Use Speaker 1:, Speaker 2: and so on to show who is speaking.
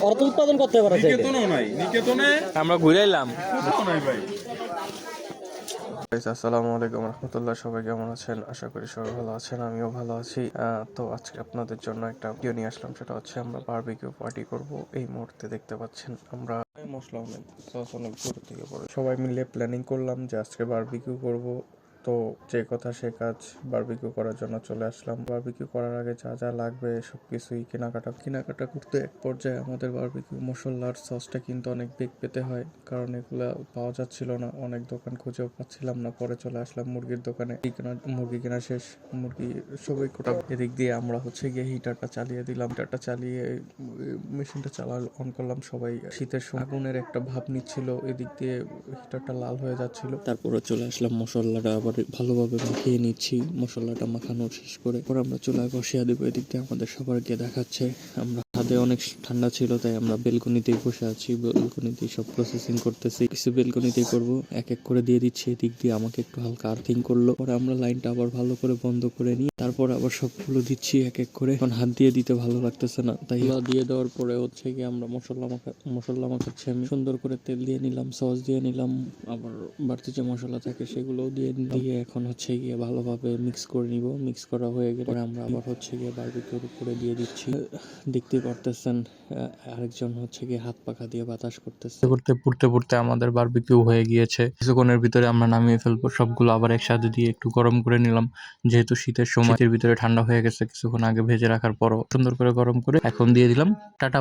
Speaker 1: অর্থ উৎপাদন করতে পারে।
Speaker 2: নিকেতনও নাই, নিকেতনে
Speaker 3: আমরা ঘুরে এলাম।
Speaker 2: কোথাও নাই ভাই।
Speaker 3: আসসালামু আলাইকুম রহমতুল্লাহ, সবাই কেমন আছেন? আশা করি সবাই ভালো আছেন, আমিও ভালো আছি। তো আজকে আপনাদের জন্য একটা ভিডিও নিয়ে আসলাম, সেটা হচ্ছে আমরা বারবিকিউ পার্টি করব। এই মুহূর্তে দেখতে পাচ্ছেন আমরা মশলা অনেক সস অনেক দূর থেকে পড়ে সবাই মিলে প্ল্যানিং করলাম যে আজকে বারবিকিউ করব। তো যে কথা সে কাজ, বারবিকিউ করার জন্য চলে আসলাম। বারবিকিউ করার আগে যা যা লাগবে সবকিছুই কেনাকাটা করতে এক পর্যায়ে আমাদের বারবিকিউ মশলার সসটা কিন্তু অনেক বেগ পেতে হয়, কারণ এগুলা পাওয়া যাচ্ছিল না, অনেক দোকান খুঁজেও পাচ্ছিলাম না। পরে চলে আসলাম মুরগির দোকানে। মুরগি কেনা শেষ, মুরগি সবাই কোটা। এদিক দিয়ে আমরা হচ্ছে গিয়ে হিটারটা চালিয়ে দিলাম। হিটারটা চালিয়ে মেশিনটা অন করলাম। সবাই শীতের সময় আগুনের একটা ভাব নিচ্ছিল, এদিক দিয়ে হিটারটা লাল হয়ে যাচ্ছিল। তারপরে চলে আসলাম, মশলাটা আবার ভালোভাবে মাখিয়ে নিচ্ছি। মশলাটা মাখানো শেষ করে পরে আমরা চুলায় বসিয়ে দেবো। এদিক দিয়ে আমাদের সবার গিয়ে দেখাচ্ছে। আমরা হাতে অনেক ঠান্ডা ছিল, তাই আমরা বেলকনিতেই বসে আছি, বেলকনিতেই সব প্রসেসিং করতেছি। কিছু বেলকনিতেই করবো, এক এক করে দিয়ে দিচ্ছি। এদিক দিয়ে আমাকে একটু হালকা আর্থিং করলো, পরে আমরা লাইনটা আবার ভালো করে বন্ধ করে নিই, তারপর আবার সবগুলো দিচ্ছি এক এক করে। এখন হাত দিয়ে দিতে ভালো লাগতেছে না, তাই দিয়ে দেওয়ার পরে হচ্ছে কি আমরা মশলা মাখাচ্ছি। আমি সুন্দর করে তেল দিয়ে নিলাম, সস দিয়ে নিলাম, আবার বাড়তি যে মশলা থাকে সেগুলোও দিয়ে এখন হচ্ছে গিয়ে ভালোভাবে মিক্স করে নিব। মিক্স করা হয়ে গেলে আমরা আবার হচ্ছে গিয়ে বারবিকিউর উপরে দিয়ে দিচ্ছি। দেখতে পারতেছেন আরেকজন হচ্ছে গিয়ে হাত পাখা দিয়ে বাতাস করতেছে। পুড়তে আমাদের বারবিকিউ হয়ে গিয়েছে। কিছুক্ষণের ভিতরে আমরা নামিয়ে ফেলবো। সবগুলো আবার একসাথে দিয়ে একটু গরম করে নিলাম, যেহেতু শীতের সময়, শীতের ভিতরে ঠান্ডা হয়ে গেছে কিছুক্ষণ আগে ভেজে রাখার পরও। সুন্দর করে গরম করে এখন দিয়ে দিলাম। টাটা।